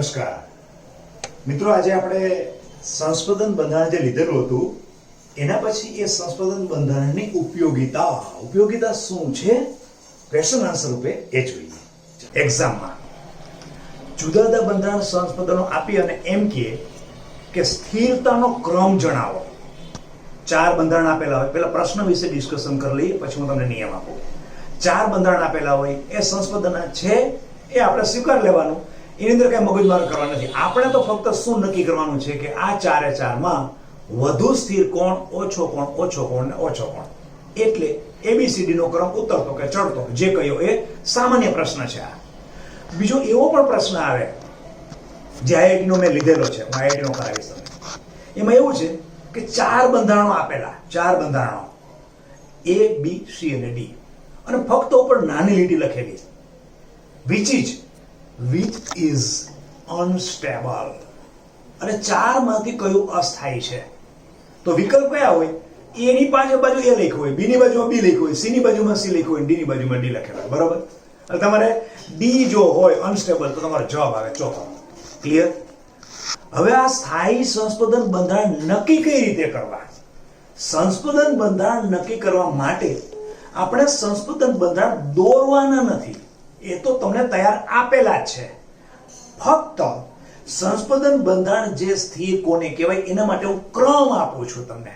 નમસ્કાર મિત્રો, આજે આપણે સંસ્પંદન બંધારણ જે લીધેલું હતું એના પછી એ સંસ્પંદન બંધારણની ઉપયોગિતા શું છે ક્વેશ્ચન આન્સર રૂપે એ જોઈએ. એક્ઝામમાં જુદા જુદા બંધારણ સંસ્પંદનો આપી અને એમ કે સ્થિરતાનો ક્રમ જણાવો. 4 બંધારણ આપેલા હોય, પહેલા પ્રશ્ન વિશે ડિસ્કશન કરી લઈએ, પછી હું તમને નિયમ આપું. 4 બંધારણ આપેલા હોય, એ સંસ્પંદન છે એ આપણે સ્વીકાર લેવાનું, એની અંદર કઈ મગજમારી કરવાની નથી. આપણે તો ફક્ત શું નક્કી કરવાનું છે કે આ 4 માં વધુ સ્થિર કોણ, ઓછો કોણ, ઓછો કોણ ને ઓછો કોણ. એટલે એબીસીડી નો ક્રમ ઉતરતો કે ચડતો જે કયો એ સામાન્ય પ્રશ્ન છે. આ બીજો એવો પણ પ્રશ્ન આવે જે આઈઆઈટી નો મેં લીધેલો છે, હું આઈઆઈટી નો કરાવીશ તમને. એમાં એવું છે કે 4 બંધારણો આપેલા, 4 બંધારણો A, B, C અને D, અને ફક્ત ઉપર નાની લીટી લખેલી which is unstable, અને 4 માંથી કયું અસ્થાયી છે. તો વિકલ્પ કયા હોય? A ની બાજુ A લખ્યું હોય, B ની બાજુમાં B લખ્યું હોય, C ની બાજુમાં C લખ્યું હોય, D ની બાજુમાં D લખેલું હોય. બરોબર? એટલે તમારે D જો હોય અનસ્ટેબલ તો તમારો જવાબ આવે ચોથો. ક્લિયર? હવે આ સ્થાયી સંસ્પંદન બંધારણ નક્કી કઈ રીતે કરવા? સંસ્પંદન બંધારણ નક્કી કરવા માટે આપણે સંસ્પંદન બંધારણ દોરવાના નથી, એ તો તમને તૈયાર આપેલા જ છે. ફક્ત સંસ્પંદન બંધારણ જે સ્થિર કોને કહેવાય એના માટે હું ક્રમ આપું છું તમને,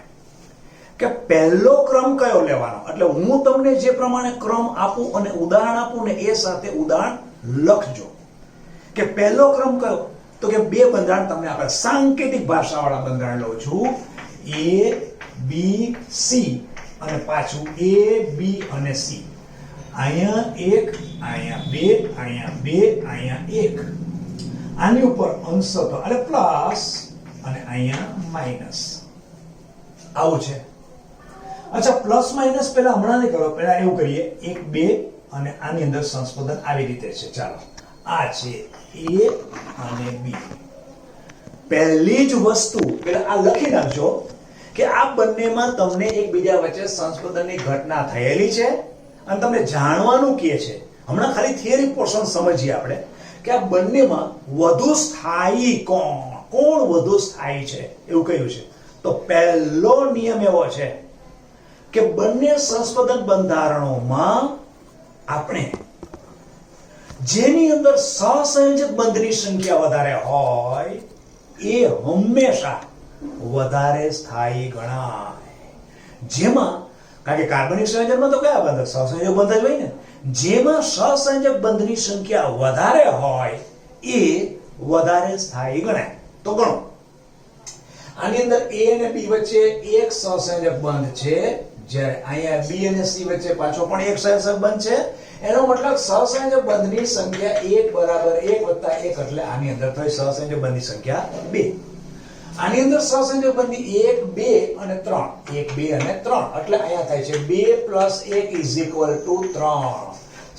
કે પહેલો ક્રમ કયો લેવાનો. એટલે હું તમને જે પ્રમાણે ક્રમ આપું અને ઉદાહરણ આપું ને એ સાથે ઉદાહરણ લખજો કે પહેલો ક્રમ કયો. તો કે 2 બંધારણ તમને આપણે સાંકેતિક ભાષાવાળા બંધારણ લઉં છું, A, B, C, અને પાછું A, B અને C. અહીંયા 1, અહીંયા 2, અહીંયા 2, અહીંયા 1. આની ઉપર અંશ એટલે પ્લસ અને અહીંયા માઈનસ. આવું છે. અચ્છા, પ્લસ માઈનસ પહેલા હમણાં નહીં કરો, પહેલા એવું કરીએ 1, 2 અને આની અંદર સંસ્પંદન આવી રીતે છે. ચાલો, આ છે A અને B. પહેલી જ વસ્તુ પેલા આ લખી નાખજો કે આ બંનેમાં તમને એકબીજા વચ્ચે સંસ્પંદનની ઘટના થયેલી છે અને તમને જાણવાનું કહે છે. હમણાં ખાલી થિયરી પોર્શન સમજીએ આપણે કે આ બંનેમાં વધુ સ્થાયી કોણ વધુ સ્થાયી છે એવું કહ્યું છે. તો પહેલો નિયમ એવો છે કે બંને સંસ્પંદન બંધારણોમાં આપણે જેની અંદર સહસંયોજક બંધની સંખ્યા વધારે હોય એ હંમેશા વધારે સ્થાયી ગણાય. જેમાં કારણ કે કાર્બનિક સંયોજનમાં તો કયા બંધ? સહસંયોજક બંધ જ હોય ને. જેમાં સહસંયોજક બંધની સંખ્યા વધારે હોય એ વધારે સ્થાયી ગણાય. તો ગણો, આની અંદર A અને B વચ્ચે એક સહસંયોજક બંધ છે, જ્યારે અહીંયા B અને C વચ્ચે પાછો પણ એક સહસંયોજક બંધ છે. એનો મતલબ સહસંયોજક બંધની સંખ્યા 1 બરાબર 1 વત્તા 1, એટલે આની અંદર થઈ સહસંયોજક બંધની સંખ્યા 2. આની અંદર સહસંયોજક બંધ 1, 2 અને 3, 1, 2 અને 3, એટલે અહીંયા થાય છે 2 + 1 = 3.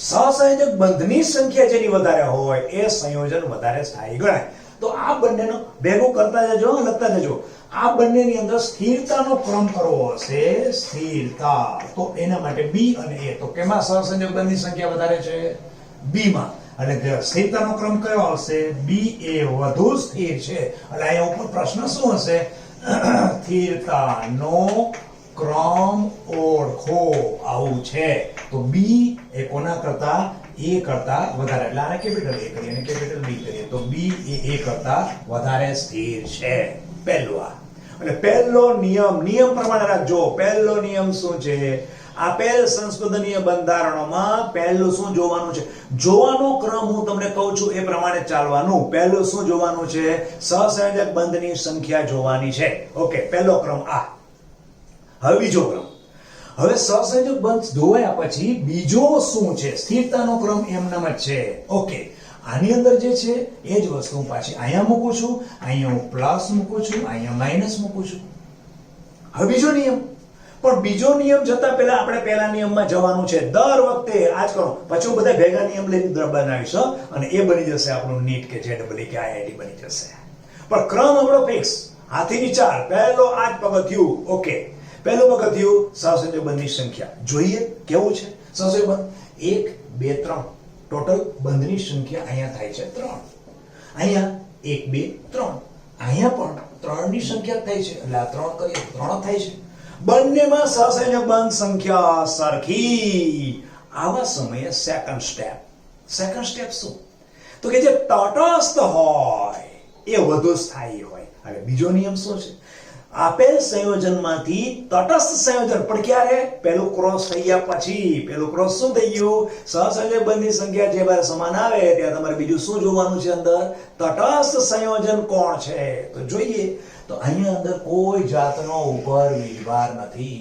સહસંયોજક બંધની સંખ્યા જેની વધારે હોય એ સંયોજન વધારે સ્થાયી ગણાય. તો આ બંનેનો ભેગું કરતા જજો, લખતા જજો. આ બંનેની અંદર સ્થિરતાનો ક્રમ કરવો હશે, સ્થિરતા. તો એના માટે B અને A, તો કેમાં સહસંયોજક બંધની સંખ્યા વધારે છે? B માં. અને સ્થિરતાનો ક્રમ કયો આવશે? B એ વધુ સ્થિર છે. એટલે અહીંયા ઉપર પ્રશ્ન શું હશે? સ્થિરતાનો ક્રમ ઓળખો, આવું છે. તો B એ કોના કરતા? A કરતા વધારે. એટલે આને કેપિટલ A કરીએ અને કેપિટલ B કરીએ તો B એ A કરતા વધારે સ્થિર છે. પહેલું આ. એટલે પહેલો નિયમ પ્રમાણે રાખજો. પહેલો નિયમ શું છે? આપેલ સંસ્પંદનીય બંધારણોમાં પહેલું શું જોવાનું છે? જોવાનો ક્રમ હું તમને કહું છું એ પ્રમાણે ચાલવાનું. પહેલું શું જોવાનું છે? સહસંયોજક બંધની સંખ્યા જોવાની છે. ઓકે, પહેલો ક્રમ આ. હવે બીજો ક્રમ. હવે સહસંયોજક બંધ જોયા પછી બીજો શું છે? સ્થિરતાનો ક્રમ એમનામ જ છે. ઓકે, આની અંદર જે છે એ જ વસ્તુ હું પાછી અહીંયા મૂકું છું, અહીંયા હું પ્લસ મૂકું છું, અહીંયા માઈનસ મૂકું છું. હવે બીજો નિયમ. પણ બીજો નિયમ જતા પહેલા આપણે પહેલા નિયમમાં જવાનું છે. દર વખતે આજ કરો, પછી હું બધા ભેગા નિયમ લઈને બનાવીશ અને એ બની જશે આપણું નીટ કે JEE કે IIT બની જશે. પણ ક્રમ આપણો ફિક્સ, હાથીની ચાલ. પહેલો આ જ પગથિયું. ઓકે, પહેલું પગથિયું સહસંયોજક બંધની સંખ્યા જોઈએ કેવું છે. સહસંયોજક બંધ 1, 2, 3, ટોટલ બંધની સંખ્યા અહીંયા થાય છે 3. અહીંયા 1 2 3, અહીંયા પણ 3 ની સંખ્યા થાય છે એટલે આ 3 કરીએ 3 થાય છે. બંનેમાં સહસંયોજક બંધ સંખ્યા સરખી. આવા સમયે સેકન્ડ સ્ટેપ શું? તો કે જે તટસ્થ હોય એ વધુ સ્થાયી હોય. હવે બીજો નિયમ શું છે? આપેલ સંયોજનમાંથી તટસ્થ સંયોજન પણ ક્યારે? પેલું ક્રોસ થઈ ગયા પછી. પેલું ક્રોસ શું થઈ ગયું? સહસંયોજક બંધની સંખ્યા જે બાર સમાન આવે ત્યાં તમારે બીજું શું જોવાનું છે? અંદર તટસ્થ સંયોજન કોણ છે તો જોઈએ. તો અહીંયા અંદર કોઈ જાતનો ઉપર વીજભાર નથી.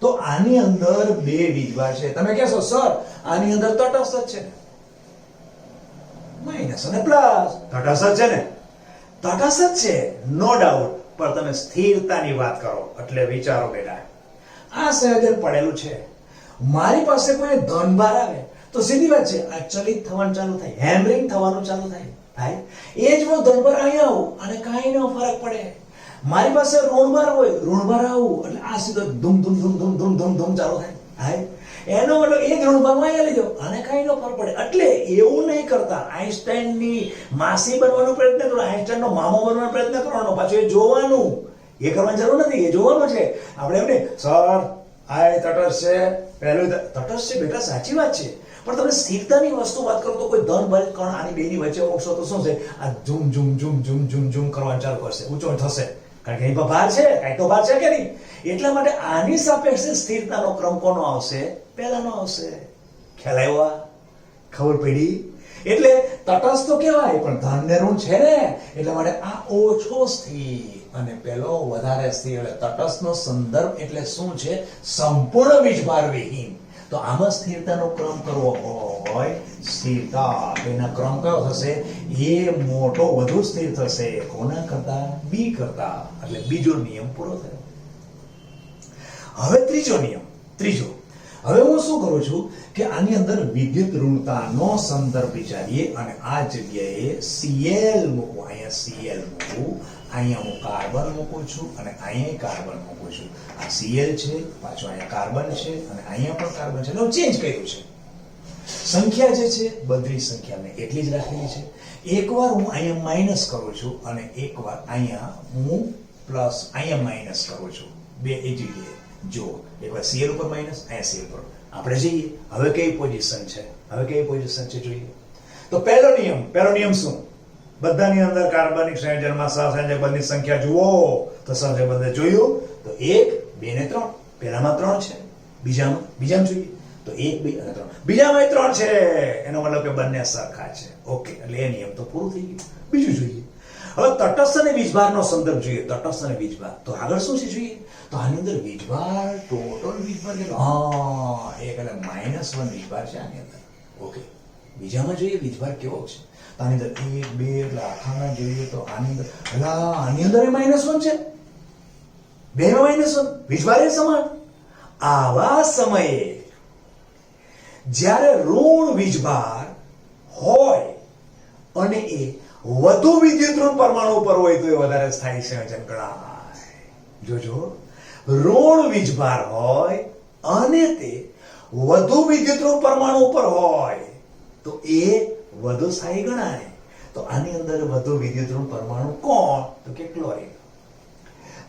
તો આની અંદર બે વીજભાર છે. તમે કહેશો સર આની અંદર તટસ્થ જ છે ને, માઈનસ અને પ્લસ. તટસ્થ છે ને, તટસ્થ છે નો ડાઉટ. પણ તમે સ્થિરતાની વાત કરો એટલે વિચારો બેટા. આ સંયોજન પડેલું છે, મારી પાસે કોઈ ધનભાર આવે તો સીધી વાત છે આ ચલિત થવાનું ચાલુ થાય, હેમરિંગ થવાનું ચાલુ થાય. એ જ હું ધનભાર અહીંયા આવું અને કાંઈ નો ફરક પડે. મારી પાસે ઋણભાર હોય, ઋણભાર આવું એટલે આ સીધો ધૂમ ધૂમ ધૂમ ધૂમ ધૂમ ધૂમ ધૂમ ચાલુ થાય. એનો મતલબ એ જ ઋણભારમાં અહીંયા લઈ જાઓ અને કાંઈ નો ફરક પડે. એટલે એવું નહીં કરતા. આઈન્સ્ટાઈનની માસી બનવાનો પ્રયત્ન કરો, આઈન્સ્ટાઈનનો મામો બનવાનો પ્રયત્ન કરવાનો, પાછું એ જોવાનું. એ કરવાની જરૂર નથી, એ જોવાનું છે. આપણે એમને સર આ તટસ્થ છે, પહેલું તટસ્થ છે બેટા, સાચી વાત છે. પણ તમે સ્થિરતાની વસ્તુ વાત કરો તો કોઈ ધન ભર કણ આની બેની વચ્ચે મૂકશો તો શું છે? આ zoom zoom zoom zoom zoom zoom કરવાનું ચાલુ કરશે, ઊંચો થશે. કારણ કે એની પર ભાર છે, કાંઈ તો ભાર છે કે નહીં. એટલા માટે આની સાપેક્ષે સ્થિરતાનો ક્રમ કોનો આવશે? પહેલાનો આવશે. ખ્યાલ આવ્યો? ખબર પડી? એટલે તટસ્થ તો કહેવાય પણ ધન ને ઋણ છે ને, એટલા માટે આ ઓછો સ્થિર અને પેલો વધારે સ્થિર. એટલે તટસ્થનો સંદર્ભ એટલે શું છે? સંપૂર્ણ વીજભાર વિહીન. તો આમાં સ્થિરતાનો ક્રમ કરવો હોય, સ્થિરતા એના ક્રમ કયો થશે? એ મોટો વધુ સ્થિર થશે. કોના કરતા? બી કરતા. એટલે બીજો નિયમ પૂરો થયો. હવે ત્રીજો નિયમ. હવે હું શું કરું છું કે આની અંદર વિદ્યુત ઋણતાનો સંદર્ભ વિચારીએ અને આ જગ્યાએ Cl મૂકું. અહીંયા Cl મૂકું, અહીંયા હું કાર્બન મૂકું છું અને અહીંયા કાર્બન મૂકું છું. આ Cl છે, પાછો અહીંયા કાર્બન છે અને અહીંયા પણ કાર્બન છે. એટલે હું ચેન્જ કર્યું છે. સંખ્યા જે છે બધી સંખ્યા મેં એટલી જ રાખેલી છે. એકવાર હું અહીંયા માઇનસ કરું છું અને એકવાર અહીંયા હું પ્લસ અહીંયા માઇનસ કરું છું. બે એ જગ્યાએ જો એકવાર Cl ઉપર માઇનસ, અહીંયા Cl ઉપર. આપણે જઈએ હવે કઈ પોઝિશન છે? જોઈએ. તો પહેલો નિયમ શું? બધાની અંદર કાર્બનિક સંયોજનમાં સહસંયોજક બંધની સંખ્યા જુઓ. તો સહસંયોજક બંધ જોયું તો 1 2 ને 3. પહેલામાં 3 છે, બીજામાં જોઈએ તો 1 2 અને 3. બીજામાં 3 છે, એનો મતલબ કે બંને સરખા છે. ઓકે, એટલે એ નિયમ તો પૂરું થઈ ગયું. બીજું જોઈએ. હવે તટસ્થ અને વીજભારનો સંદર્ભ જોઈએ. તટસ્થ અને વીજભાર તો આગળ શું છે જોઈએ. તો આની અંદર વીજભાર, ટોટલ વીજભાર કેટલો? એક એટલે -1 વીજભાર છે આની અંદર. ઓકે, બીજામાં જોઈએ વીજભાર કેવો છે. તો આની અંદર 1 2 એટલે આખામાં જોઈએ તો આની અંદર -1 છે. બેમાં -1 વીજભાર એ સમાન. આવા સમયે જ્યારે ઋણ વીજભાર હોય અને એ વધુ વિદ્યુત ઋણ પરમાણુ ઉપર હોય તો એ વધારે સ્થાયી સંયોજન ગણાય. જોજો, ઋણ વીજભાર હોય અને તે વધુ વિદ્યુત ઋણ પરમાણુ ઉપર હોય તો એ વધુ સ્થાયી ગણાય. તો આની અંદર વધુ વિદ્યુત ઋણ પરમાણુ કોણ? તો કે ક્લોરીન.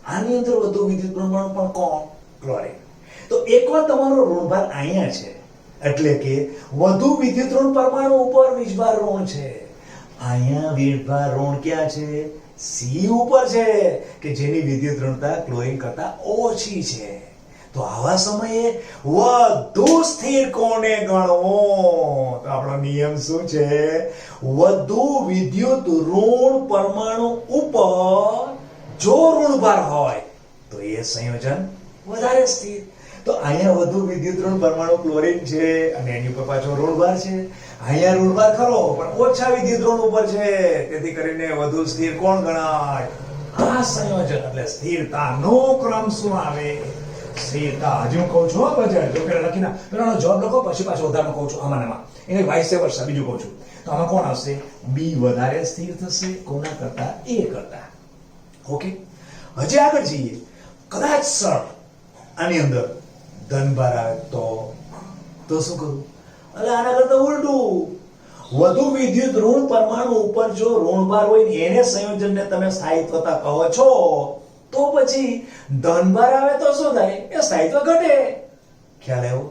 આની અંદર વધુ વિદ્યુત પરમાણુ પણ કોણ? ક્લોરીન. તો એકવાર તમારો ઋણભાર અહીંયા છે એટલે કે વધુ વિદ્યુત ઋણ પરમાણુ ઉપર વીજભાર ઋણ છે. અહીંયા વીજભાર ઋણ ક્યાં છે? C ઉપર છે કે જેની વિદ્યુત ઋણતા ક્લોરીન કરતા ઓછી છે. તો આવા સમયે વધુ સ્થિર કોને ગણવો? તો આપણો નિયમ શું છે? વધુ વિદ્યુત ઋણ પરમાણુ ઉપર જો ઋણભાર હોય તો એ સંયોજન વધારે સ્થિર. તો અહીંયા વધુ વિદ્યુત ઋણ પરમાણુ ક્લોરીન છે અને એની ઉપર પાછો ઋણભાર છે. અહીંયા ઋણભાર ખરો પણ ઓછા વિદ્યુત ઋણ ઉપર છે, તેથી કરીને વધુ સ્થિર કોણ ગણાય? આ સંયોજન. એટલે સ્થિરતાનો ક્રમ શું આવે? સ્થિરતા. હજી હું કહું છું બજાર જો પેલા લખીને પેલાનો જવાબ લખો પછી પાછો વધારે કહું છું આમાં એને વાઇસ વર્ષા બીજું કહું છું. તો આમાં કોણ આવશે? બી વધારે સ્થિર થશે. કોના કરતા? એ કરતા. ઓકે, હજી આગળ જઈએ. કદાચ સર આની અંદર ધનભાર આવે તો શું કરું? એટલે આના કરતા ઉલટું. વધુ વિદ્યુત ઋણ પરમાણુ ઉપર જો ઋણભાર હોય ને એને સંયોજનને તમે સ્થાયીત્વતા કહો છો, તો પછી ધનભાર આવે તો શું થાય? એ સ્થાયીત્વ ઘટે. ખ્યાલ આવ્યો?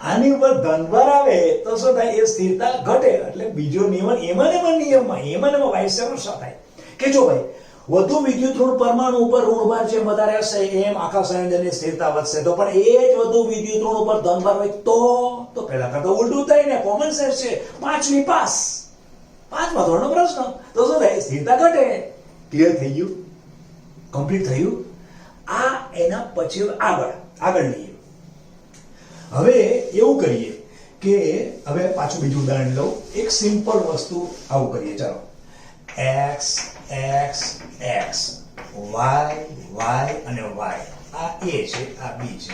આની ઉપર ધનભાર આવે તો શું થાય? એ સ્થિરતા ઘટે. એટલે બીજો નિયમ એમાં વાઇસ વર્સા થાય કે જો ભાઈ વધુ વિદ્યુત ઋણ પરમાણુ ઉપર ઋણભાર જેમ વધારે હશે એમ આખા સંયોજનની સ્થિરતા વધશે. તો પણ એ જ વધુ વિદ્યુત ઋણ ઉપર ધનભાર હોય તો પહેલા કરતા ઉલટું થાય ને. કોમન સેન્સ છે. 5મી પાસ. 5મા ધોરણનો પ્રશ્ન. તો શું થાય? સ્થિરતા ઘટે. ક્લિયર થઈ ગયું? કમ્પ્લીટ થયું? આ એના પછી આગળ લઈએ. હવે એવું કરીએ કે હવે પાછું બીજું ઉદાહરણ લઉં. એક સિમ્પલ વસ્તુ આવું કરીએ. ચાલો, x x x y y અને y આ a છે, આ b છે.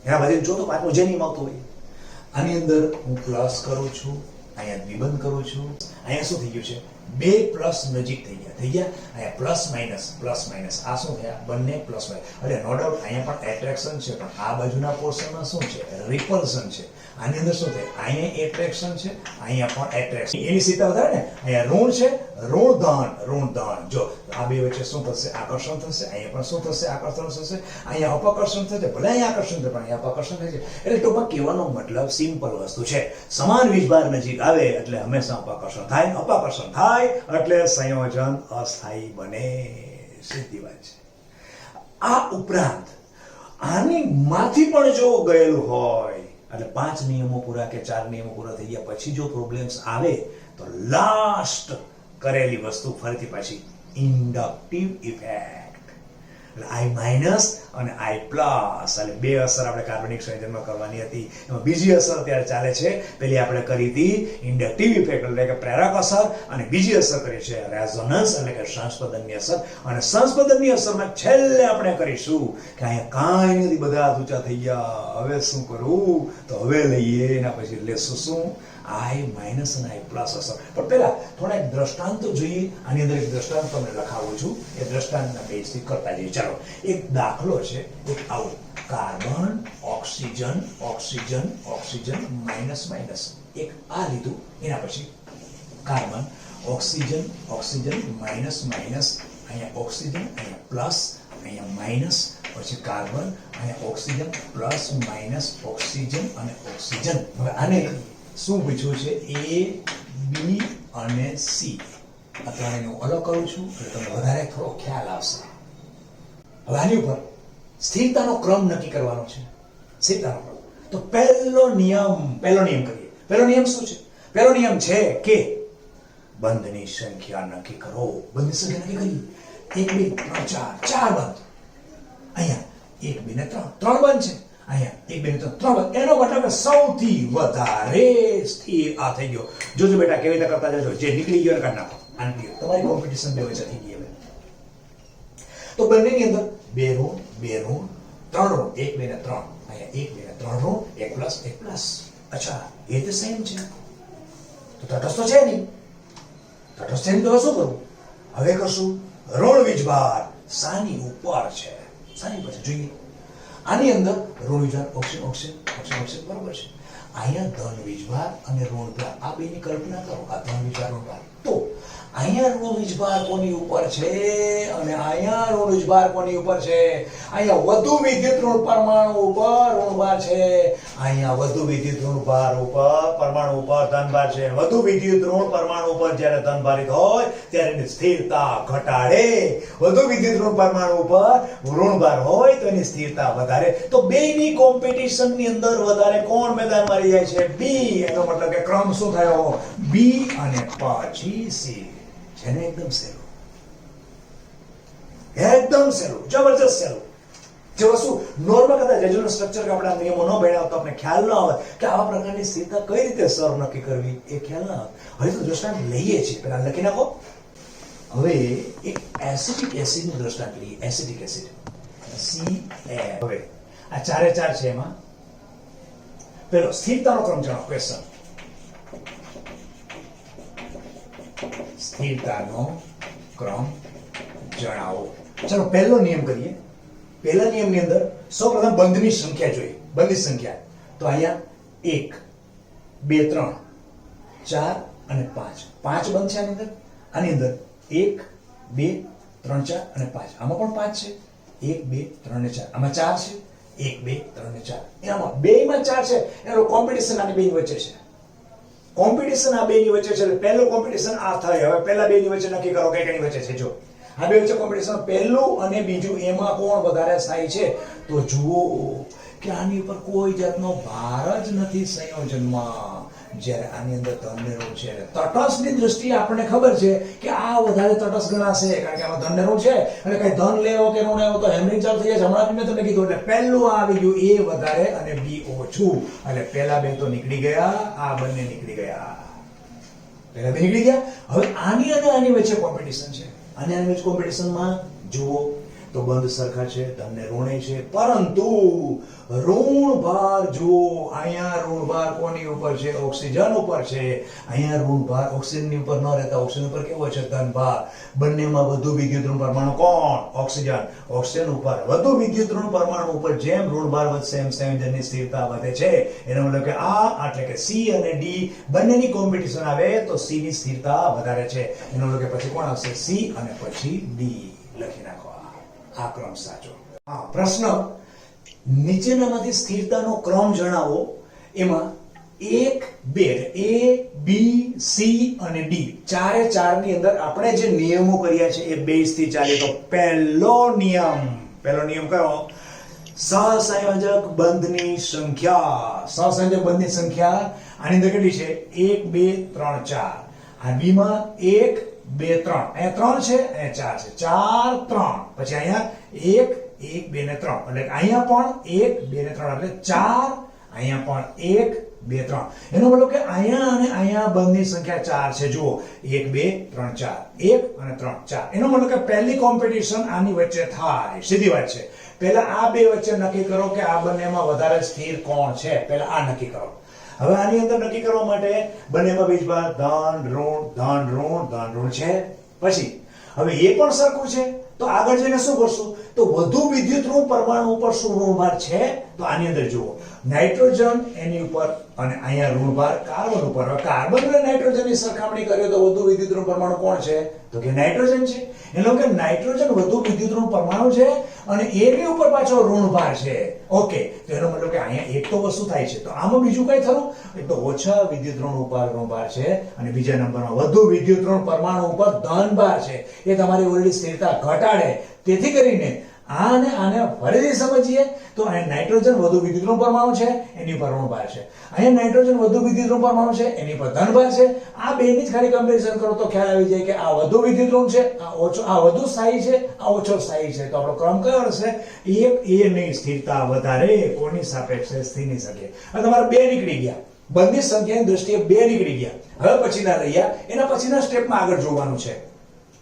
એના બધી જો તો પાછું જે નિયમ આવતો હોય. આની અંદર હું પ્લસ કરું છું, અહીંયા દ્વિબંધ કરું છું. અહીંયા શું થઈ ગયું છે? બે પ્લસ નજીક થઈ ગયા. અહીંયા પ્લસ માઇનસ આ શું થયા? બંને પ્લસ માઇનસ. એટલે નો ડાઉટ અહીંયા પણ એટ્રેક્શન છે, પણ આ બાજુના પોર્શનમાં શું છે? રિપલ્શન છે. આની અંદર શું થાય? અહીંયા એટ્રેક્શન છે, અહીંયા પણ એટ્રેક્શન. એની સ્થિરતા વધારે ને. અહીંયા ઋણ છે, ઋણ ધન. જો આ બે વચ્ચે શું થશે? આકર્ષણ થશે. અહીંયા પણ શું થશે? આકર્ષણ થશે. અહીંયા અપકર્ષણ થશે. ભલે અહીંયા આકર્ષણ થશે પણ અહીંયા અપકર્ષણ થાય છે. એટલે ટૂંકમાં કહેવાનો મતલબ સિમ્પલ વસ્તુ છે. સમાન વીજભાર નજીક આવે એટલે હંમેશા અપકર્ષણ થાય. અપકર્ષણ થાય એટલે સંયોજન અસ્થાયી બને. સીધી વાત છે. આ ઉપરાંત આની માંથી પણ જો ગયેલું હોય એટલે 5 નિયમો પૂરા કે 4 નિયમો પૂરા થઈ ગયા પછી જો પ્રોબ્લેમ્સ આવે તો લાસ્ટ કરેલી વસ્તુ ફરીથી પાછી ઇન્ડક્ટિવ ઇફેક્ટ. એટલે I માઇનસ અને I પ્લસ એટલે બે અસર આપણે કાર્બનિક સંયોજનમાં કરવાની હતી. એમાં બીજી અસર અત્યારે ચાલે છે. પેલી આપણે કરી હતી ઇન્ડક્ટિવ ઇફેક્ટ એટલે કે પ્રેરક અસર, અને બીજી અસર કરી છે રેઝોનન્સ એટલે કે સંસ્પંદનની અસર. અને સંસ્પંદનની અસરમાં છેલ્લે આપણે કરીશું કે અહીંયા કાંઈ નથી, બધા ઊંચા થઈ ગયા, હવે શું કરવું? તો હવે લઈએ એના પછી લેશું શું? I માઇનસ અને I પ્લસ અસર. પણ પહેલા થોડા એક દ્રષ્ટાંતો જોઈએ. આની અંદર એક દ્રષ્ટાંત તમને લખાવું છું. એ દ્રષ્ટાંતના બેઝથી કરતા જઈએ. ચાલો, એક દાખલો છે. એક આવો carbon oxygen oxygen oxygen minus minus. એક આ લીધું. એના પછી carbon oxygen oxygen minus minus. અહીંયા ઓક્સિજન, અહીંયા પ્લસ, અહીંયા માઇનસ. પછી કાર્બન, અહીંયા ઓક્સિજન પ્લસ માઇનસ ઓક્સિજન અને ઓક્સિજન. હવે આને શું પૂછ્યું છે? A B અને C. આ ત્રણેયને હું અલગ કરું છું એટલે તમને વધારે થોડો ખ્યાલ આવશે. હવે આની ઉપર સ્થિરતાનો ક્રમ નક્કી કરવાનો છે. સ્થિરતાનો ક્રમ. તો પહેલો નિયમ કરીએ. પહેલો નિયમ શું છે? પહેલો નિયમ છે કે બંધની સંખ્યા નક્કી કરો. બંધની સંખ્યા નક્કી કરી. 1 2 3 4 4 બંધ. અહીંયા 1 2 ને 3 3 બંધ છે. અહીંયા 1 2 3 3. એનો મતલબ સૌથી વધારે સ્થિર આ થઈ ગયો. જોજો બેટા કેવી રીતે કરતા જજો. જે નીકળી ગયો કાઢ નાખો. આંટી તમારી કોમ્પિટિશન બે વચ્ચે થઈ ગઈ હવે. તો બંનેની અંદર 2 ઋણ 2 ઋણ 3 ઋણ 1 2 ને 3. અહીંયા 1 2 ને 3 ઋણ 1 પ્લસ 1 પ્લસ. અચ્છા, એ તો સેમ છે. તો તટસ્થ તો છે નહીં. તટસ્થ છે નહીં તો શું કરવું? હવે કરશું ઋણ વીજભાર સાની ઉપર છે. સાની ઉપર છે. જોઈએ આની અંદર ઋણ વીજભાર ઓક્સિજન ઓક્સિજન ઓક્સિજન ઓક્સિજન બરોબર છે. અહીંયા ધન વીજભાર અને ઋણભાર આ બેની કલ્પના કરો. આ ધન વીજભાર ઋણભાર. તો અહીંયા ઋણ વીજભાર કોની ઉપર છે અને અહીંયા ઋણ વીજભાર કોની ઉપર છે? અહીંયા વધુ વિદ્યુત ઋણ પરમાણુ ઉપર ઋણભાર છે. અહીંયા વધુ વિદ્યુત ઋણભાર ઉપર પરમાણુ ઉપર ધનભાર છે. વધુ વિદ્યુત ઋણ પરમાણુ ઉપર જ્યારે ધનભારિત હોય ત્યારે એની સ્થિરતા ઘટાડે. વધુ વિદ્યુત ઋણ પરમાણુ ઉપર ઋણભાર હોય તો એની સ્થિરતા વધારે. તો બેની કોમ્પિટિશનની અંદર વધારે કોણ મેદાનમાં રહી જાય છે? બી. એનો મતલબ કે ક્રમ શું થયો? બી અને પછી સી. છે ને એકદમ સહેલું. એકદમ સહેલું, જબરજસ્ત સહેલું. જે વસ્તુ નોર્મલ કદાચ રેઝોનન્સ સ્ટ્રક્ચર કે આપણા નિયમો ન ભણ્યા તો આપણે ખ્યાલ ન આવે કે આવા પ્રકારની સ્થિરતા કઈ રીતે સર નક્કી કરવી, એ ખ્યાલ ન આવે. હવે તો દ્રષ્ટાંત લઈએ છીએ. પહેલા લખી નાખો. હવે એક એસિટિક એસિડનું દ્રષ્ટાંત લઈએ. Acetic acid CA. હવે આ ચારે ચાર છે. એમાં પેલો સ્થિરતાનો ક્રમ જણાવો. ક્વેશ્ચન સ્થિરતાનો ક્રમ જણાવો. ચલો પહેલો નિયમ કરીએ. પહેલા નિયમની અંદર સૌપ્રથમ બંધની સંખ્યા જોઈએ. બંધની સંખ્યા તો અહીંયા 1 2 3 4 અને 5 5 બંધ છે આની અંદર 1 2 3 4 અને 5 આમાં પણ 5 છે 1 2 3 ને 4 આમાં 4 છે 1 2 3 ને 4 એમાં બેયમાં 4 છે એનો કોમ્પિટિશન આની બેની વચ્ચે છે કોમ્પિટિશન આ બેની વચ્ચે છે એટલે પહેલું કોમ્પિટિશન આ થાય હવે પહેલા બેની વચ્ચે નક્કી કરો કે કેની વચ્ચે છે જો આ બે વચ્ચે કોમ્પિટિશન પહેલું અને બીજું એમાં કોણ વધારે સ્થાયી છે તો જુઓ કે આની ઉપર કોઈ જાતનો ભાર જ નથી સંયોજનમાં જ્યારે આની અંદર ધનને ઋણ છે તટસ્થની દ્રષ્ટિએ આપણને ખબર છે કે આ વધારે તટસ્થ ગણાશે કારણ કે આમાં ધનને ઋણ છે અને કઈ ધન લેવો કે ઋણ લેવો તો હેમરિંગ ચાલુ થઈ જાય હમણાં મેં તમને કીધું એટલે પહેલું આવી ગયું એ વધારે અને બી ઓછું એટલે પહેલા બે તો નીકળી ગયા આ બંને નીકળી ગયા પહેલા બે નીકળી ગયા હવે આની અને આની વચ્ચે કોમ્પિટિશન છે અને આની વચ્ચે કોમ્પિટિશનમાં જુઓ તો બંધ સરખા છે ધનને ઋણે છે પરંતુ ઋણ ભાર જુઓ અહીંયા ઋણ ભાર કોની ઉપર છે ઓક્સિજન ઉપર છે અહીંયા ઋણ ભાર ઓક્સિજનની ઉપર ન રહેતા ઓક્સિજન ઉપર કેવો છે ધન ભાર બંનેમાં વધુ વિદ્યુત ઋણ પરમાણુ કોણ ઓક્સિજન ઉપર વધુ વિદ્યુત ઋણ પરમાણુ ઉપર જેમ ઋણ ભાર વધશે એમ સંયોજનની સ્થિરતા વધે છે એનો મતલબ કે આ એટલે કે સી અને ડી બંનેની કોમ્પિટિશન આવે તો સી ની સ્થિરતા વધારે છે એનો મતલબ કે પછી કોણ આવશે સી અને પછી ડી લખી નાખો આ ક્રમ સાચો પ્રશ્ન નીચેનામાંથી સ્થિરતાનો ક્રમ જણાવો એમાં 1 2 A B C અને D ચારે ચાર ની અંદર આપણે જે નિયમો કર્યા છે એ બેઝ થી ચાલે તો પહેલો નિયમ કયો સહસંયોજક બંધની સંખ્યા આની અંદર કેટલી છે 1 2 3 4 આ બી માં 1 2 3 અહીંયા 3 છે અહીંયા 4 છે 4 3 પછી અહીંયા 1 1 2 ને 3 એટલે અહીંયા પણ 1 2 ને 3 એટલે 4 અહીંયા પણ 1 2 3 એનો મતલબ કે અહીંયા અને અહીંયા બંધની સંખ્યા 4 છે જુઓ 1 2 3 4 1 અને 3 4 એનો મતલબ કે પહેલી કોમ્પિટિશન આની વચ્ચે થાય સીધી વાત છે પહેલા આ બે વચ્ચે નક્કી કરો કે આ બંનેમાં વધારે સ્થિર કોણ છે પહેલા આ નક્કી કરો હવે આની અંદર નક્કી કરવા માટે બંનેમાં વીજભાર ધન ઋણ છે પછી હવે એ પણ સરખું છે તો આગળ જઈને શું કરશું તો વધુ વિદ્યુત ઋણ પરમાણુ ઉપર શું ઋણભાર છે તો આની અંદર જુઓ નાઇટ્રોજન એની ઉપર અને અહીંયા ઋણભાર કાર્બન ઉપર કાર્બન અને નાઇટ્રોજનની સરખામણી કરીએ તો વધુ વિદ્યુત ઋણ પરમાણુ કોણ છે તો કે નાઇટ્રોજન છે એનો કે નાઇટ્રોજન વધુ વિદ્યુત ઋણ પરમાણુ છે અને એની ઉપર પાછો ઋણભાર છે ઓકે તો એનો મતલબ કે અહીંયા એક તો વસ્તુ થાય છે તો આમાં બીજું કઈ થયું એક તો ઓછા વિદ્યુત ઋણ ઉપર ઋણભાર છે અને બીજા નંબરમાં વધુ વિદ્યુત ઋણ પરમાણુ ઉપર ધનભાર છે એ તમારી ઓલરેડી સ્થિરતા ઘટાડે તેથી કરીને આને ફરીથી સમજીએ તો અહીં નાઇટ્રોજન વધુ વિદ્યુત ઋણ પરમાણુ છે એની ઉપર ઋણભાર છે અહીંયા નાઇટ્રોજન વધુ વિદ્યુત ઋણ પરમાણુ છે એની પર ધનભાર છે આ બેની જ ખાલી કમ્પેરિઝન કરો તો ખ્યાલ આવી જાય કે આ વધુ વિદ્યુત ઋણ છે આ વધુ સ્થાયી છે આ ઓછો સ્થાયી છે તો આપણો ક્રમ કયો હશે એક એ ની સ્થિરતા વધારે કોની સાપેક્ષે સ્થિરની શકે અને તમારે બે નીકળી ગયા બંને સંખ્યાની દ્રષ્ટિએ બે નીકળી ગયા હવે પછીના રહ્યા એના પછીના સ્ટેપમાં આગળ જોવાનું છે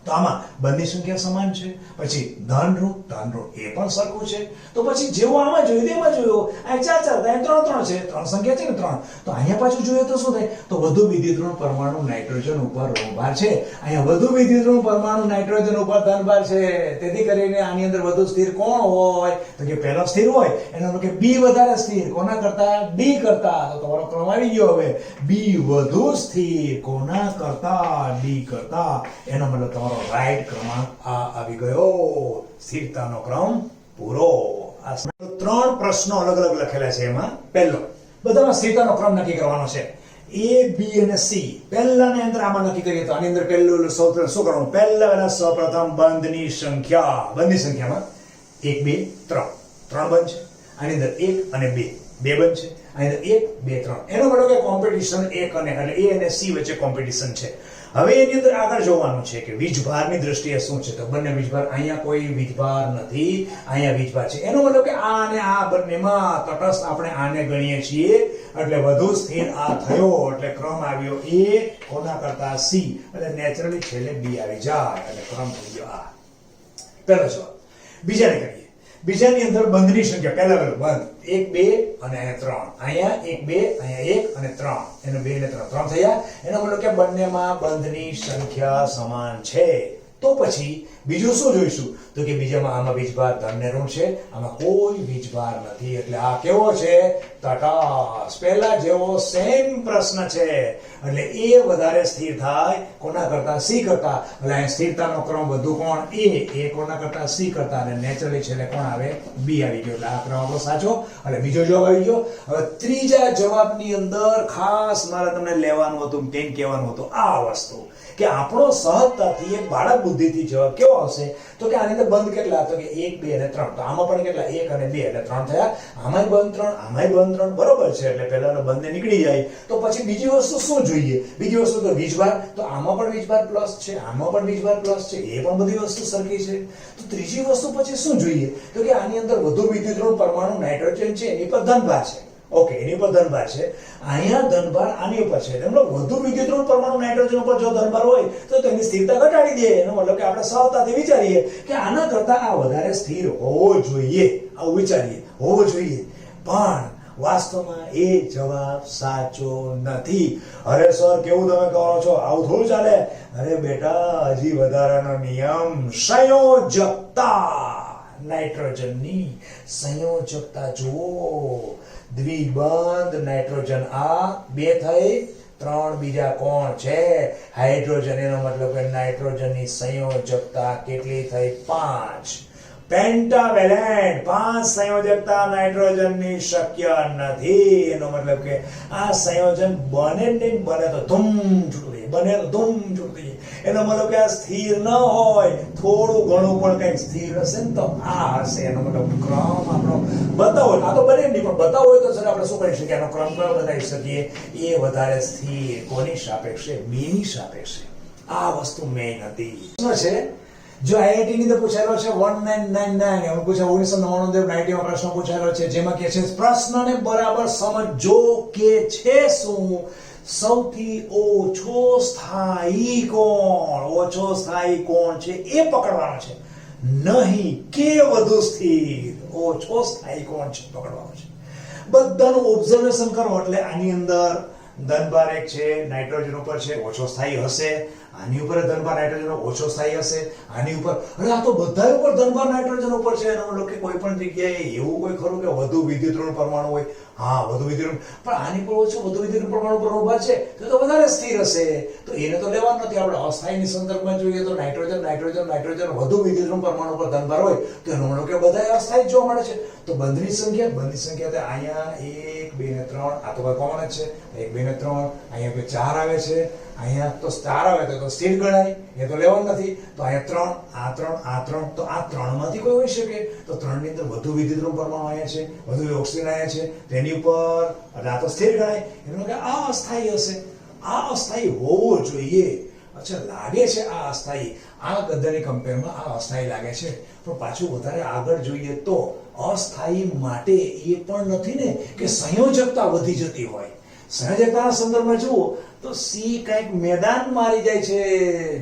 તો આમાં બંને સંખ્યા સમાન છે પછી ધન ઋણ એ પણ સરખું છે તો પછી જેવું આમાં જોયું તેમાં જોયું આ 4 4 3 છે ત્રણ સંખ્યા છે ને 3 તો અહીંયા પાછું જોઈએ તો શું થાય તો વધુ વિદ્યુત ઋણ પરમાણુ નાઇટ્રોજન ઉપર ઋણભાર છે અહીંયા વધુ વિદ્યુત ઋણ પરમાણુ નાઇટ્રોજન ઉપર ધનભાર છે તેથી કરીને આની અંદર વધુ સ્થિર કોણ હોય તો કે પહેલો સ્થિર હોય એનો મતલબ કે બી વધારે સ્થિર કોના કરતા ડી કરતા તો તમારો ક્રમ આવી ગયો હવે બી વધુ સ્થિર કોના કરતા ડી કરતા એનો મતલબ તમારો રાઈટ ક્રમાંક આ આવી ગયો સ્થિરતાનો ક્રમ પૂરો આ ત્રણ પ્રશ્નો અલગ અલગ લખેલા છે એમાં પહેલો બધામાં સ્થિરતાનો ક્રમ નક્કી કરવાનો છે A B અને C પહેલાની અંદર આમાં નક્કી કરીએ તો આની અંદર પહેલું સૌપ્રથમ શું કરવાનું પહેલા સૌપ્રથમ બંધની સંખ્યામાં 1 2 3 બંધ છે આની અંદર 1 અને 2 બંધ છે આની અંદર 1 2 3 એનો મતલબ કે કોમ્પિટિશન 1 અને એટલે A અને C વચ્ચે કોમ્પિટિશન છે હવે એની અંદર આગળ જોવાનું છે કે વીજભારની દ્રષ્ટિએ શું છે તો બંને વીજભાર અહીંયા કોઈ વીજભાર નથી અહીંયા વીજભાર છે એનો મતલબ કે આ અને આ બંનેમાં તટસ્થ આપણે આને ગણીએ છીએ એટલે વધુ સ્થિર આ થયો એટલે ક્રમ આવ્યો A કોના કરતા C એટલે નેચરલી છેલ્લે B આવી જાય એટલે ક્રમ થઈ ગયો આ પહેલો જવાબ બીજાને કરીએ બીજાની અંદર બંધની સંખ્યા પહેલા બંધ 1 2 અને 3 અહીંયા 1 2 અહીંયા 1 અને 3 એનો 2 ને 3 થયા એનો મતલબ કે બંનેમાં બંધની સંખ્યા સમાન છે તો પછી બીજું શું જોઈશું તો કે બીજામાં આમાં વીજભાર ધન ને ઋણ છે, આમાં કોઈ વીજભાર નથી, એટલે આ કેવો છે? તટસ્થ. પહેલા જેવો સેમ પ્રશ્ન છે, એટલે એ વધારે સ્થિર થાય કોના કરતા? સી કરતા. એટલે અહીં સ્થિરતાનો ક્રમ વધુ કોણ? એ કોના કરતા? સી કરતા. અને નેચરલી છેલ્લે કોણ આવે? બી આવી ગયો. એટલે આ ક્રમ આપણો સાચો. એટલે બીજો જવાબ આવી ગયો. હવે ત્રીજા જવાબની અંદર ખાસ મારે તમને લેવાનું હતું, કેમ કહેવાનું હતું આ વસ્તુ કે આપણો સહજતાથી એક બાળક બુદ્ધિથી જવાબ કેવો આવશે તો કે આની અંદર બંધ કેટલા? તો કે 1 2 અને 3. તો આમાં પણ કેટલા? 1 અને 2 એટલે 3 થયા. આમાંય બંધ 3, આમાંય બંધ 3, બરોબર છે. એટલે પહેલાનો બંધ નીકળી જાય. તો પછી બીજી વસ્તુ શું જોઈએ? બીજી વસ્તુ તો વીજભાર. તો આમાં પણ વીજભાર પ્લસ છે, આમાં પણ વીજભાર પ્લસ છે, એ પણ બધી વસ્તુ સરખી છે. તો ત્રીજી વસ્તુ પછી શું જોઈએ? તો કે આની અંદર વધુ વિદ્યુત ઋણ પરમાણુ નાઇટ્રોજન છે, એની પર ધનભાર છે. ઓકે, એની ઉપર ધનભાર છે. અહીંયા ધનભાર આની ઉપર છે. એનો વધુ વિદ્યુત ઋણ પરમાણુ નાઇટ્રોજન ઉપર જો ધનભાર હોય તો તેની સ્થિરતા ઘટાડી દે. એનો મતલબ કે આપણે સહજતાથી વિચારીએ કે આના કરતા આ વધારે સ્થિર હોવો જોઈએ, આવું વિચારીએ, હોવો જોઈએ. પણ વાસ્તવમાં એ જવાબ સાચો નથી. અરે સર કેવું તમે કહો છો? આવું થોડું ચાલે. અરે બેટા, હજી વધારાનો નિયમ સંયોજકતા. નાઇટ્રોજનની સંયોજકતા જુઓ. દ્વિબંધ નાઇટ્રોજન આ 2 થઈ, 3 બીજા કોણ છે? હાઇડ્રોજન. એનો મતલબ કે નાઇટ્રોજનની સંયોજકતા કેટલી થઈ? 5. પેન્ટાવેલેન્ટ. 5 સંયોજકતા નાઇટ્રોજનની શક્ય નથી. એનો મતલબ કે આ સંયોજન બને જ નહીં. બને તો ધૂમ છૂટું થઈ, બને તો ધૂમ છૂટું થઈ. એનો મતલબ કે આ સ્થિર ન હોય, થોડું ઘણું પણ કંઈક સ્થિર હશે ને તો આ હશે. એનો મતલબ ક્રમ આપણો બતાવો. આ તો બને નહીં, પણ બતાવો હોય તો સર આપણે શું કરી શકીએ? આનો ક્રમ કયો બતાવી શકીએ? એ વધારે સ્થિર. કોની સાપેક્ષે? બી ની સાપેક્ષે. આ વસ્તુ મેઇન હતી. શું છે? જો આઈઆઈટી ની અંદર પૂછાયેલો છે 1999 એમાં પૂછા 1999 માં પ્રશ્ન પૂછાયેલો છે, જેમાં કે છે પ્રશ્નને બરાબર સમજો કે છે શું? સૌથી ઓછો સ્થાયી કોણ? ઓછો સ્થાયી કોણ છે એ પકડવાનો છે, નહીં કે વધુ સ્થિર. ઓછો સ્થાયી કોણ છે પકડવાનો છે. બધાનું ઓબ્ઝર્વેશન કરો. એટલે આની અંદર ધનભાર એક છે, નાઇટ્રોજન ઉપર છે, ઓછો સ્થાયી હશે. આની ઉપર ધનભાર નાઇટ્રોજન ઓછો સ્થાયી હશે. આની ઉપર, અરે આ તો બધા ઉપર ધનભાર નાઇટ્રોજન ઉપર છે. એનો મતલબ કે કોઈ પણ જગ્યાએ એવું કોઈ ખરું કે વધુ વિદ્યુત ઋણ પરમાણુ હોય? હા, વધુ વિદ્યુત ઋણ, પણ આની પર ઓછો વધુ વિદ્યુત ઋણ પરમાણુ પર ઉભા છે તો વધારે સ્થિર હશે. તો એને તો લેવાનું નથી. આપણે અસ્થાયીની સંદર્ભમાં જોઈએ તો નાઇટ્રોજન વધુ વિદ્યુત ઋણ પરમાણુ પર ધનભાર હોય તો એનો મતલબ કે બધા અસ્થાયી જોવા મળે છે. તો બંધની સંખ્યા તો અહીંયા 1 2 ને 3 આ તો કોમન જ છે. 1 2 ને 3 અહીંયા 4 આવે છે. અહીંયા તો 4 આવે તો સ્થિર ગણાય, એ તો લેવાનું નથી. તો અહીંયા 3 આ 3 તો આ 3 માંથી કોઈ હોઈ શકે. તો 3 ની અંદર વધુ વિદ્યુત ઋણ પરમાણુ અહીંયા છે, વધુ ઓક્સિજન અહીંયા છે, તેની ઉપર આ તો સ્થિર ગણાય. એનો કે આ અસ્થાયી હશે. આ અસ્થાયી હોવો જોઈએ. અચ્છા, લાગે છે આ અસ્થાયી. આ ગદ્દાની કમ્પેરમાં આ અસ્થાયી લાગે છે, પણ પાછું વધારે આગળ જોઈએ તો અસ્થાયી માટે એ પણ નથી ને કે સંયોજકતા વધી જતી હોય. સંયોજકતાના સંદર્ભમાં જુઓ તો સી કંઈક મેદાન મારી જાય છે.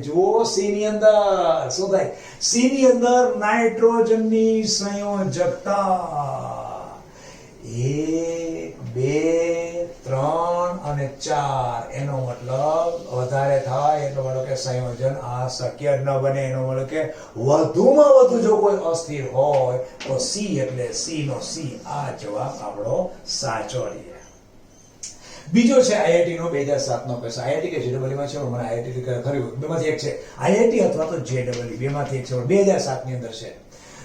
જુઓ સી ની અંદર શું થાય? સી ની અંદર નાઇટ્રોજનની સંયોજકતા 1 2 3 અને 4. એનો મતલબ વધારે થાય એટલો મતલબ કે સંયોજન આ શક્ય જ ન બને. એનો મતલબ કે વધુમાં વધુ જો કોઈ અસ્થિર હોય તો સી એટલે સી નો સી. આ જવાબ આપણો સાચો રહે. બીજો છે આઈઆઈટી નો 2007 નો પ્રશ્ન. આઈઆઈટી કે જેડબલ્યુ માં છે? મને આઈઆઈટી ખરી બેમાંથી એક છે. આઈઆઈટી અથવા તો જેડબલ્યુ બેમાંથી એક છે. 2007 ની અંદર છે.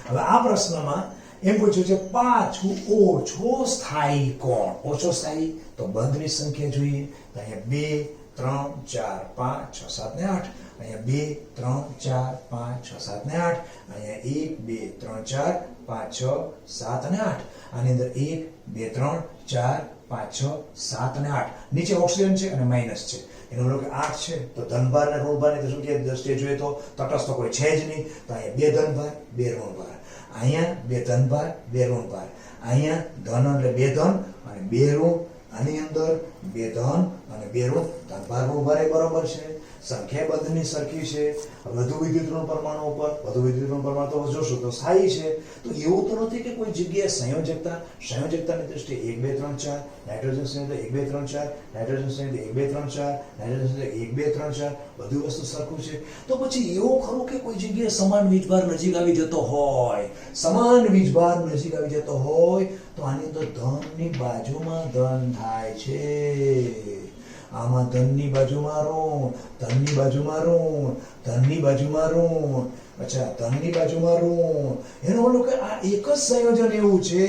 હવે આ પ્રશ્નમાં એમ પૂછ્યું છે પાછું ઓછો સ્થાયી કોણ? ઓછો સ્થાયી તો બંધની સંખ્યા જોઈએ. તો અહીંયા 2 3 4 5 6 7 ને 8. અહીંયા 2 3 4 5 6 7 અને 8. અહીંયા 1 2 3 4 5 6 7 અને 8. આની અંદર 1 2 3 4 5 6 7 અને 8. નીચે ઓક્સિજન છે અને માઇનસ છે. એનો મતલબ કે 8 છે. તો ધનભાર અને ઋણભારની સંખ્યા દ્રષ્ટિએ જોઈએ તો તટસ્થ કોઈ છે જ નહીં. તો અહીંયા 2 ધનભાર 2 ઋણભાર. અહીંયા 2 ધનભાર 2 ઋણભાર. અહીંયા ધન એટલે 2 ધન અને 2 ઋણ. આની અંદર 2 ધન અને 2 ઋણ 3 ભાર ઋણ બરાબર છે. સંખ્યા બધની સરખી છે. વધુ વિદ્યુત ઋણ પરમાણુ ઉપર વધુ વિદ્યુત ઋણ પરમાણુ તો જોશો તો સ્થાયી છે. તો એવું તો નથી કે કોઈ જગ્યાએ સંયોજકતાની દ્રષ્ટિએ 1 2 3 4, નાઇટ્રોજન સંયોજક 1 2 3 4, નાઇટ્રોજન સંયોજક 1 2 3 4, નાઇટ્રોજન સંયોજક 1 2 3 4, બધું વસ્તુ સરખું છે. તો પછી એવું ખરું કે કોઈ જગ્યાએ સમાન વીજભાર નજીક આવી જતો હોય, તો આની અંદર ધનની બાજુમાં ધન થાય છે. આમાં ધનની બાજુમાં ઋણ, ધનની બાજુમાં ઋણ, ધનની બાજુમાં ઋણ, અચ્છા ધનની બાજુમાં ઋણ. એનો મતલબ કે આ એક જ સંયોજન એવું છે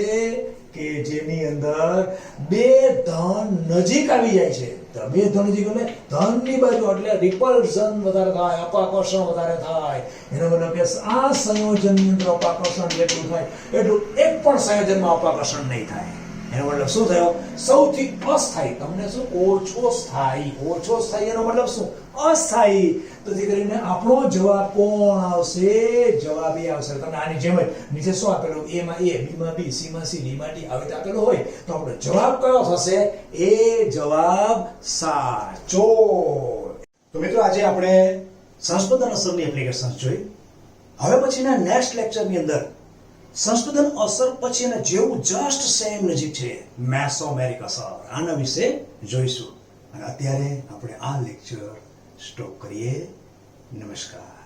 કે જેની અંદર 2 ધન નજીક આવી જાય છે. તો 2 ધન નજીક એટલે ધનની બાજુ એટલે રિપલ્શન વધારે થાય, અપાકર્ષણ વધારે થાય. એનો મતલબ કે આ સંયોજનની અંદર અપાકર્ષણ જેટલું થાય એટલું એક પણ સંયોજનમાં અપાકર્ષણ નહીં થાય. એનો મતલબ શું થયો? સૌથી અસ્થાયી, તમને શું ઓછો સ્થાયી એનો મતલબ શું? અસ્થાયી. તો જે કરીને આપણો જવાબ કોણ આવશે? જવાબ એ આવશે તમને આની જેમ જ નીચે શું આપેલું? A માં A, B માં B, C માં C, D માં D આવી રીતે આપેલું હોય તો આપણો જવાબ કયો થશે? એ જવાબ સાચો. તો મિત્રો આજે આપણે સંસ્પંદન અસરની એપ્લિકેશન જોઈ. હવે પછીના નેક્સ્ટ લેક્ચરની અંદર સંસ્પંદન અસર પછી અને જેવું જસ્ટ સેમ નજીક છે મેસોમેરિક અસર, આના વિશે જોઈશું. અને અત્યારે આપણે આ લેક્ચર સ્ટોપ કરીએ. નમસ્કાર.